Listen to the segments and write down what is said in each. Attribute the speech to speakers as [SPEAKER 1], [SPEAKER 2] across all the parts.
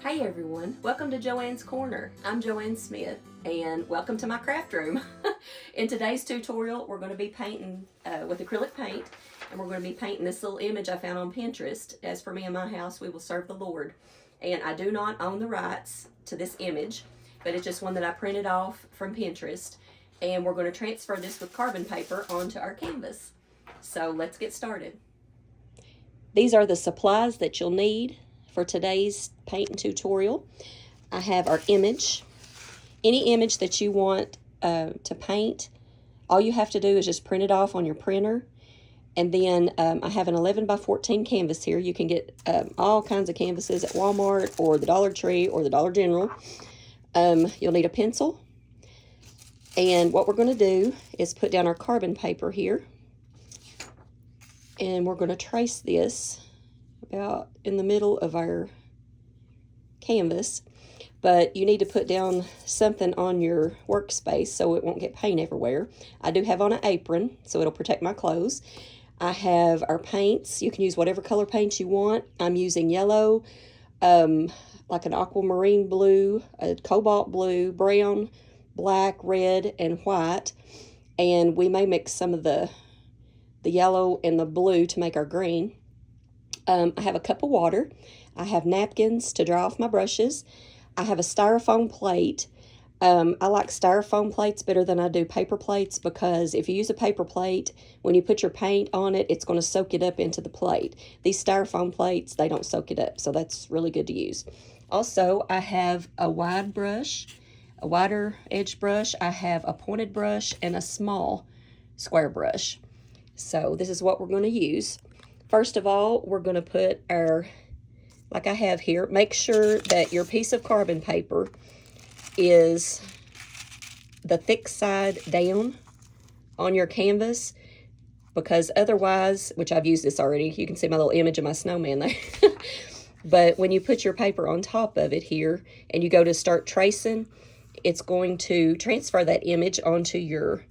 [SPEAKER 1] Hey everyone, welcome to Joanne's Corner. I'm Joanne Smith and welcome to my craft room. In today's tutorial, we're going to be painting with acrylic paint, and we're going to be painting this little image I found on Pinterest. As for me and my house, we will serve the Lord. And I do not own the rights to this image, but it's just one that I printed off from Pinterest. And we're going to transfer this with carbon paper onto our canvas. So let's get started. These are the supplies that you'll need for today's painting tutorial. I have our image. Any image that you want to paint, all you have to do is just print it off on your printer. And then I have an 11 by 14 canvas here. You can get all kinds of canvases at Walmart or the Dollar Tree or the Dollar General. You'll need a pencil. And what we're going to do is put down our carbon paper here. And we're going to trace this about in the middle of our canvas. But you need to put down something on your workspace so it won't get paint everywhere. I do have on an apron, so it'll protect my clothes. I have our paints. You can use whatever color paint you want. I'm using yellow, like an aquamarine blue, a cobalt blue, brown, black, red, and white. And we may mix some of the yellow and the blue to make our green. I have a cup of water. I have napkins to dry off my brushes. I have a styrofoam plate. I like styrofoam plates better than I do paper plates, because if you use a paper plate, when you put your paint on it, it's going to soak it up into the plate. These styrofoam plates, they don't soak it up, so that's really good to use. Also, I have a wide brush, a wider edge brush. I have a pointed brush and a small square brush. So this is what we're going to use. First of all, we're going to put our, like I have here, make sure that your piece of carbon paper is the thick side down on your canvas, because otherwise, which I've used this already, you can see my little image of my snowman there. But when you put your paper on top of it here and you go to start tracing, it's going to transfer that image onto your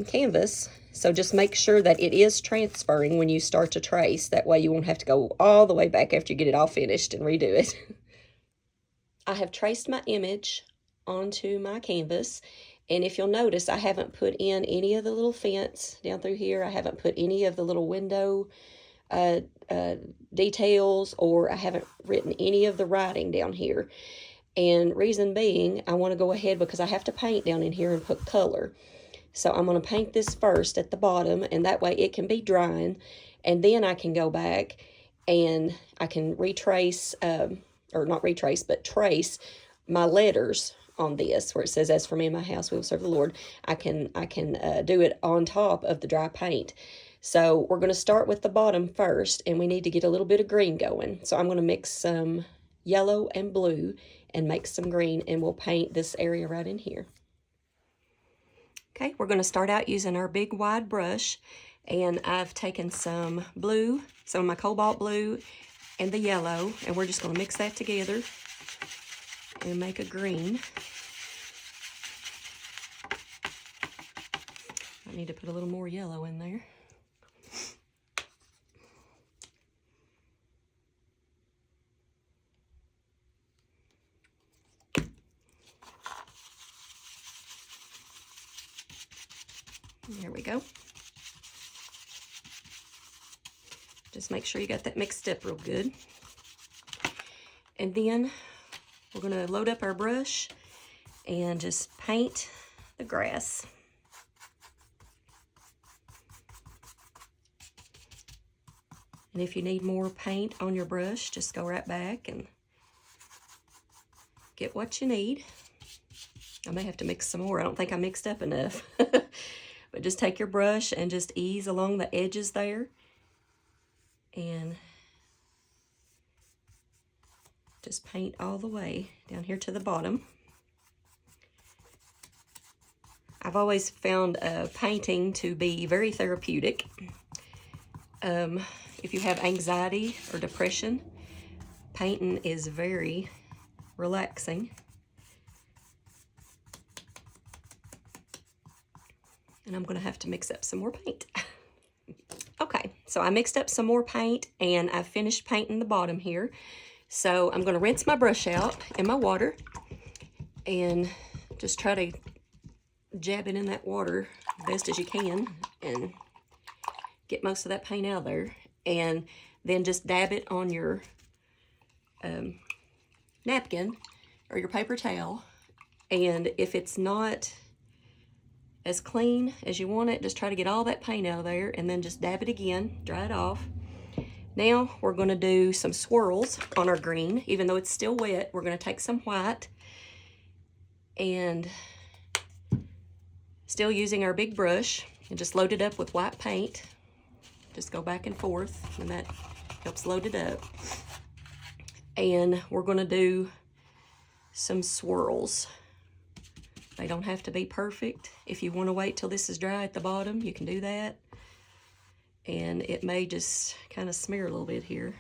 [SPEAKER 1] canvas. So just make sure that it is transferring when you start to trace. That way you won't have to go all the way back after you get it all finished and redo it. I have traced my image onto my canvas. And if you'll notice, I haven't put in any of the little fence down through here. I haven't put any of the little window details, or I haven't written any of the writing down here. And reason being, I want to go ahead because I have to paint down in here and put color. So I'm going to paint this first at the bottom, and that way it can be drying, and then I can go back and I can retrace, or not retrace, but trace my letters on this, where it says, "As for me and my house, we will serve the Lord." I can do it on top of the dry paint. So we're going to start with the bottom first, and we need to get a little bit of green going. So I'm going to mix some yellow and blue and make some green, and we'll paint this area right in here. Okay, we're going to start out using our big wide brush, and I've taken some blue, some of my cobalt blue, and the yellow, and we're just going to mix that together and make a green. I need to put a little more yellow in there. There we go. Just make sure you got that mixed up real good. And then we're going to load up our brush and just paint the grass. And if you need more paint on your brush, just go right back and get what you need. I may have to mix some more. I don't think I mixed up enough. But just take your brush and just ease along the edges there. And just paint all the way down here to the bottom. I've always found painting to be very therapeutic. If you have anxiety or depression, painting is very relaxing. And I'm going to have to mix up some more paint. Okay, so I mixed up some more paint and I finished painting the bottom here. So I'm going to rinse my brush out in my water and just try to jab it in that water best as you can and get most of that paint out of there. And then just dab it on your napkin or your paper towel. And if it's not as clean as you want it, just try to get all that paint out of there and then just dab it again, dry it off. Now we're going to do some swirls on our green. Even though it's still wet, we're going to take some white and still using our big brush and just load it up with white paint. Just go back and forth and that helps load it up. And we're going to do some swirls. They don't have to be perfect. If you want to wait till this is dry at the bottom, you can do that. And it may just kind of smear a little bit here.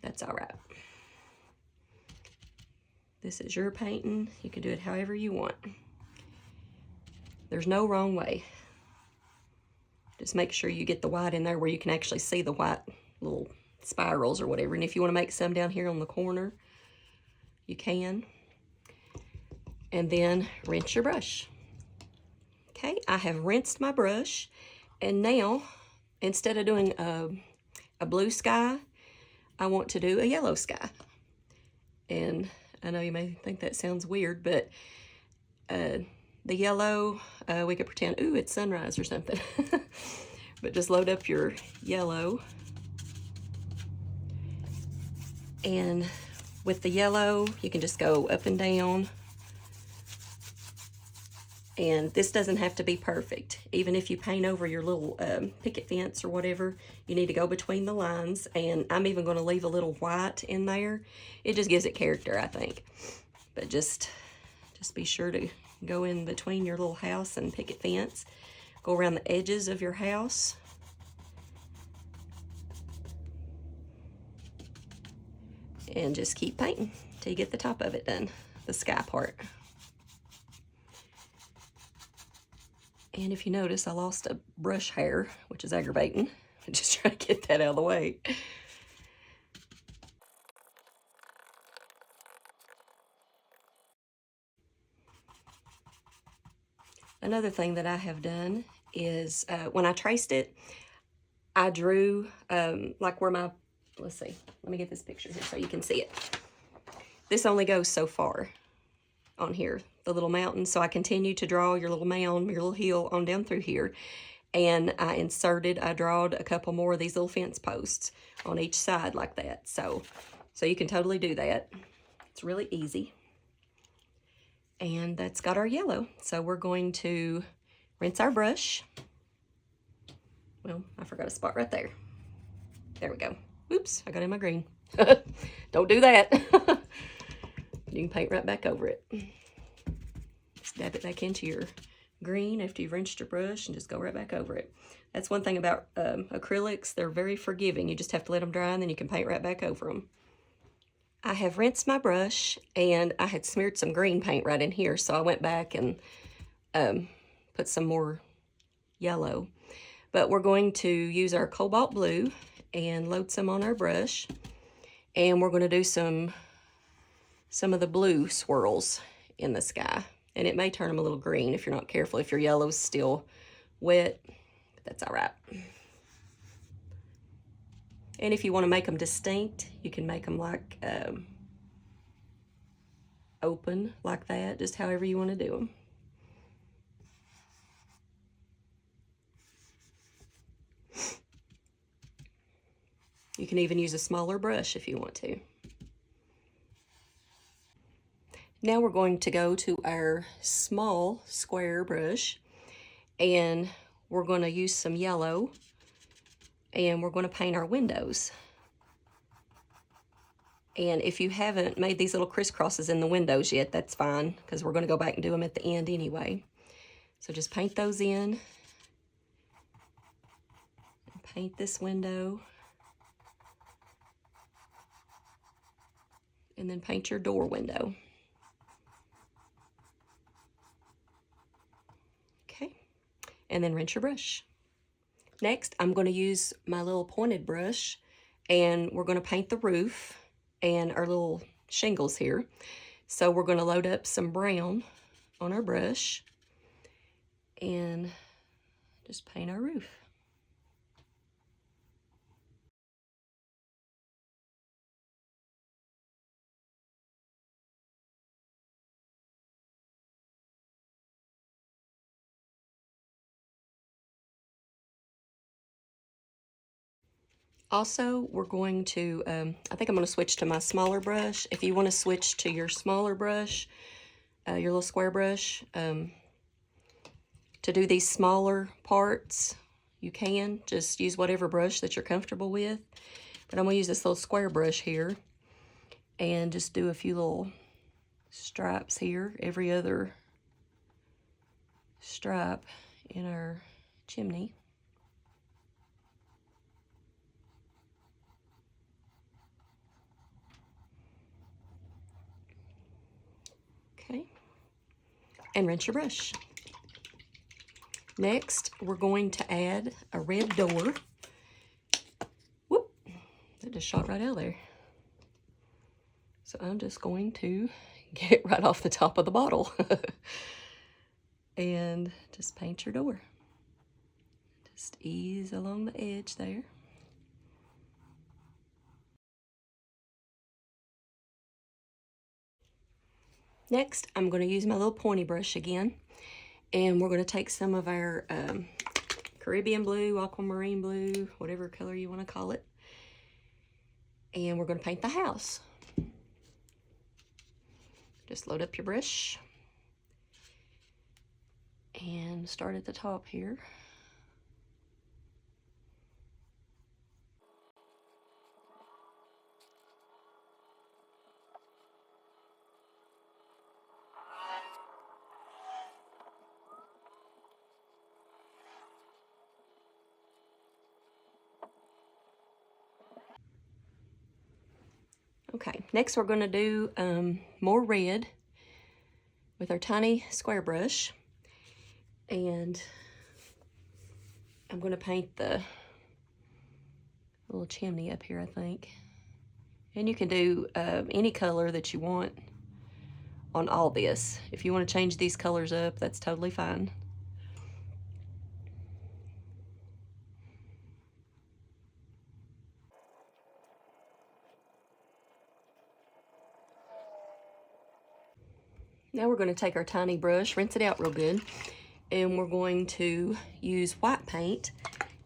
[SPEAKER 1] That's all right. This is your painting. You can do it however you want. There's no wrong way. Just make sure you get the white in there where you can actually see the white little spirals or whatever. And if you want to make some down here on the corner, you can. And then rinse your brush. Okay, I have rinsed my brush. And now, instead of doing a blue sky, I want to do a yellow sky. And I know you may think that sounds weird, but the yellow, we could pretend, ooh, it's sunrise or something. But just load up your yellow. And with the yellow, you can just go up and down. And this doesn't have to be perfect. Even if you paint over your little picket fence or whatever, you need to go between the lines. And I'm even going to leave a little white in there. It just gives it character, I think. But just be sure to go in between your little house and picket fence. Go around the edges of your house. And just keep painting till you get the top of it done, the sky part. And if you notice, I lost a brush hair, which is aggravating. I'm just trying to get that out of the way. Another thing that I have done is when I traced it, I drew like where my, let's see, let me get this picture here so you can see it. This only goes so far on here, the little mountain. So I continue to draw your little mound, your little hill on down through here. And I drawed a couple more of these little fence posts on each side like that. So you can totally do that. It's really easy. And that's got our yellow. So we're going to rinse our brush. Well, I forgot a spot right there. There we go. Oops, I got in my green. Don't do that. You can paint right back over it. Just dab it back into your green after you've rinsed your brush and just go right back over it. That's one thing about acrylics. They're very forgiving. You just have to let them dry and then you can paint right back over them. I have rinsed my brush and I had smeared some green paint right in here, so I went back and put some more yellow. But we're going to use our cobalt blue and load some on our brush, and we're going to do some of the blue swirls in the sky. And it may turn them a little green if you're not careful, if your yellow's still wet, but that's all right. And if you want to make them distinct, you can make them like open like that, just however you want to do them. You can even use a smaller brush if you want to. Now we're going to go to our small square brush, and we're going to use some yellow, and we're going to paint our windows. And if you haven't made these little crisscrosses in the windows yet, that's fine, because we're going to go back and do them at the end anyway. So just paint those in. Paint this window. And then paint your door window. Okay. And then rinse your brush. Next, I'm going to use my little pointed brush, and we're going to paint the roof. and our little shingles here. So we're going to load up some brown on our brush and just paint our roof. Also, we're going to, I think I'm going to switch to my smaller brush. If you want to switch to your smaller brush, your little square brush, to do these smaller parts, you can. Just use whatever brush that you're comfortable with. But I'm going to use this little square brush here and just do a few little stripes here, every other stripe in our chimney. Okay, and rinse your brush. Next, we're going to add a red door. Whoop, that just shot right out of there. So I'm just going to get it right off the top of the bottle. And just paint your door. Just ease along the edge there. Next, I'm going to use my little pointy brush again, and we're going to take some of our Caribbean blue, aquamarine blue, whatever color you want to call it, and we're going to paint the house. Just load up your brush and start at the top here. Okay, next we're going to do more red with our tiny square brush, and I'm going to paint the little chimney up here, I think. And you can do any color that you want on all this. If you want to change these colors up, that's totally fine. Now we're going to take our tiny brush, rinse it out real good, and we're going to use white paint,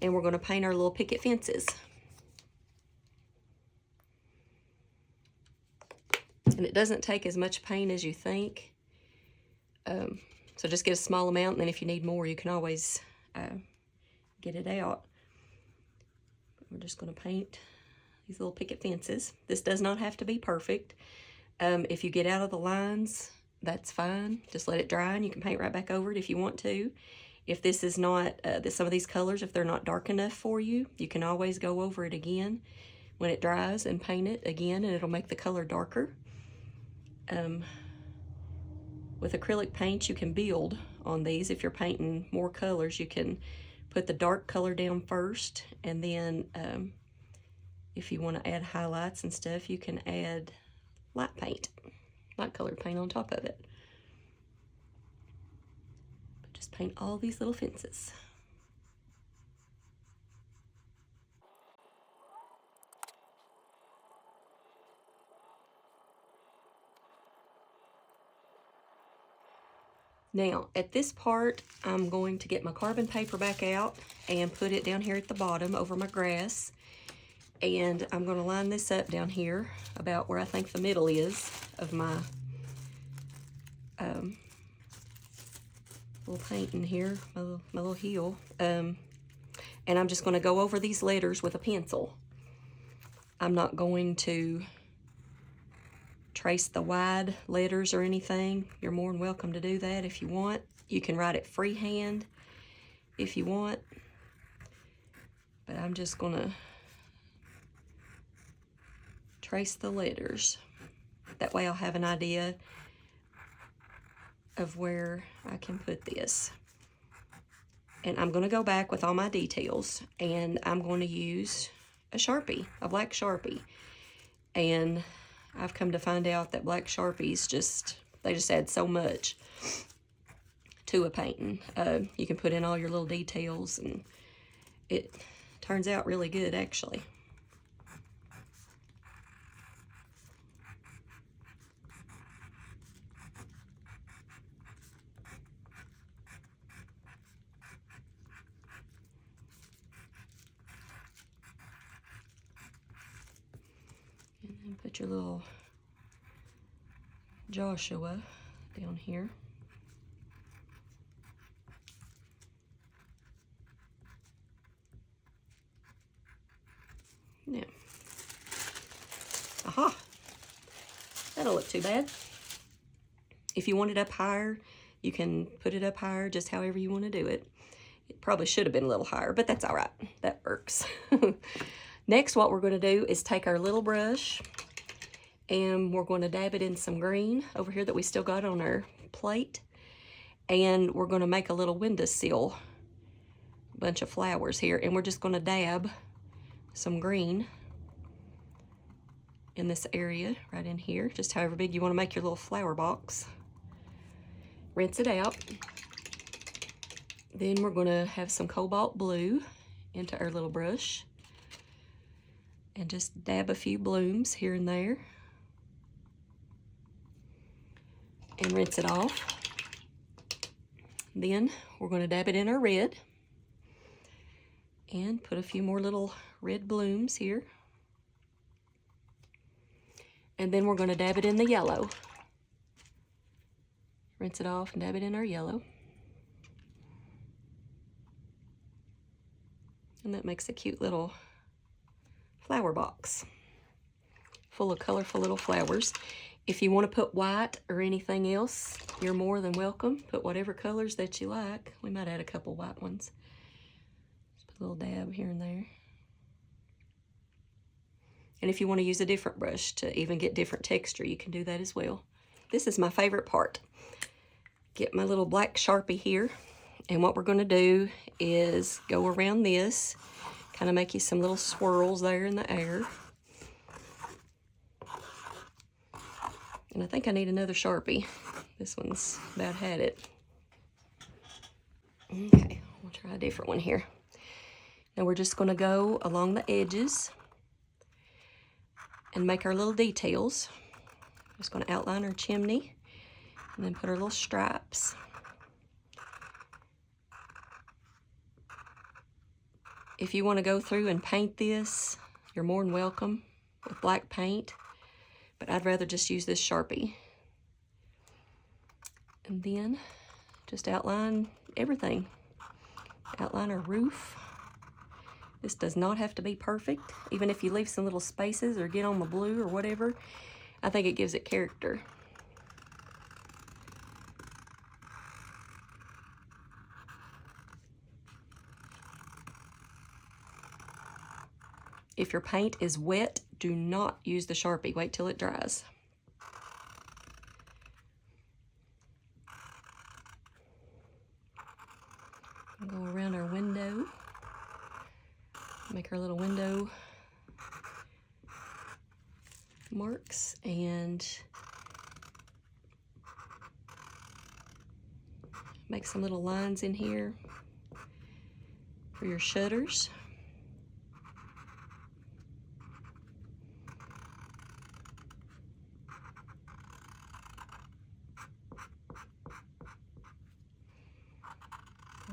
[SPEAKER 1] and we're going to paint our little picket fences. And it doesn't take as much paint as you think. So just get a small amount, and then if you need more, you can always get it out. We're just going to paint these little picket fences. This does not have to be perfect. If you get out of the lines, that's fine. Just let it dry, and you can paint right back over it if you want to. If this is not, some of these colors, if they're not dark enough for you, you can always go over it again when it dries and paint it again, and it'll make the color darker. With acrylic paint, you can build on these. If you're painting more colors, you can put the dark color down first, and then if you want to add highlights and stuff, you can add light paint, light colored paint on top of it. But just paint all these little fences. Now, at this part, I'm going to get my carbon paper back out and put it down here at the bottom over my grass. And I'm going to line this up down here about where I think the middle is of my little paint in here, my little heel. And I'm just going to go over these letters with a pencil. I'm not going to trace the wide letters or anything. You're more than welcome to do that if you want. You can write it freehand if you want. But I'm just going to trace the letters. That way I'll have an idea of where I can put this. And I'm going to go back with all my details, and I'm going to use a Sharpie, a black Sharpie. And I've come to find out that black Sharpies they just add so much to a painting. You can put in all your little details, and it turns out really good, actually. And then put your little Joshua down here. Now, aha, that don't look too bad. If you want it up higher, you can put it up higher, just however you want to do it. It probably should have been a little higher, but that's all right. That works. Next, what we're going to do is take our little brush, and we're going to dab it in some green over here that we still got on our plate. And we're going to make a little windowsill, a bunch of flowers here, and we're just going to dab some green in this area right in here, just however big you want to make your little flower box. Rinse it out. Then we're going to have some cobalt blue into our little brush and just dab a few blooms here and there and rinse it off. Then we're going to dab it in our red and put a few more little red blooms here. And then we're going to dab it in the yellow. Rinse it off and dab it in our yellow. And that makes a cute little flower box full of colorful little flowers. If you want to put white or anything else, you're more than welcome. Put whatever colors that you like. We might add a couple white ones. Just put a little dab here and there. And if you want to use a different brush to even get different texture, you can do that as well. This is my favorite part. Get my little black Sharpie here. And what we're going to do is go around this, kind of make you some little swirls there in the air. And I think I need another Sharpie. This one's about had it. Okay, we'll try a different one here. Now we're just going to go along the edges and make our little details. Just going to outline our chimney and then put our little stripes. If you want to go through and paint this, you're more than welcome with black paint, but I'd rather just use this Sharpie. And then just outline everything. Outline our roof. This does not have to be perfect. Even if you leave some little spaces or get on the blue or whatever, I think it gives it character. If your paint is wet, do not use the Sharpie. Wait till it dries. Go around our window. Make our little window marks and make some little lines in here for your shutters.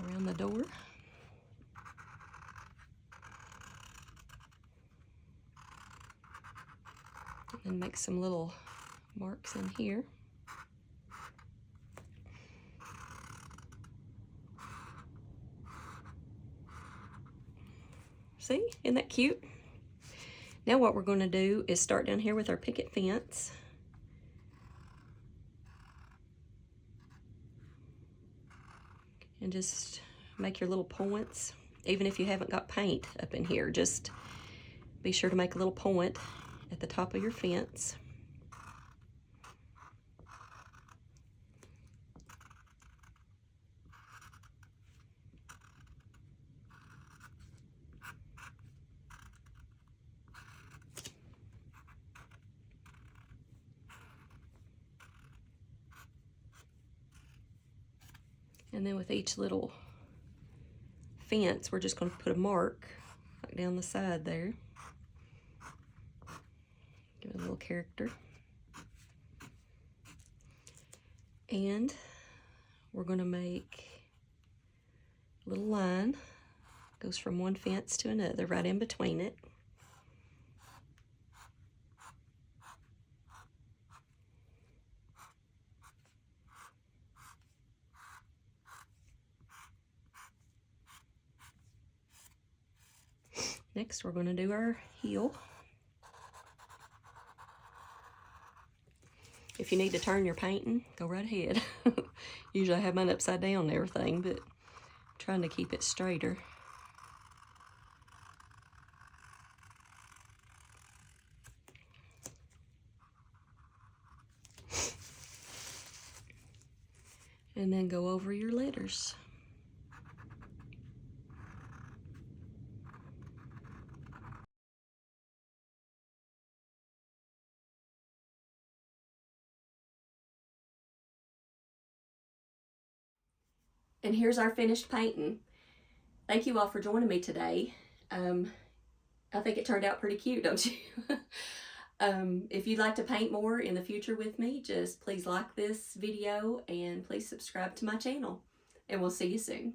[SPEAKER 1] Around the door. And make some little marks in here. See, isn't that cute? Now what we're going to do is start down here with our picket fence. And just make your little points. Even if you haven't got paint up in here, just be sure to make a little point at the top of your fence. And then with each little fence, we're just going to put a mark like down the side there. Give it a little character. And we're going to make a little line. Goes from one fence to another, right in between it. Next, we're going to do our heel. If you need to turn your painting, go right ahead. Usually I have mine upside down and everything, but I'm trying to keep it straighter. And then go over your letters. And here's our finished painting. Thank you all for joining me today. I think it turned out pretty cute, don't you? If you'd like to paint more in the future with me, just please like this video and please subscribe to my channel. And we'll see you soon.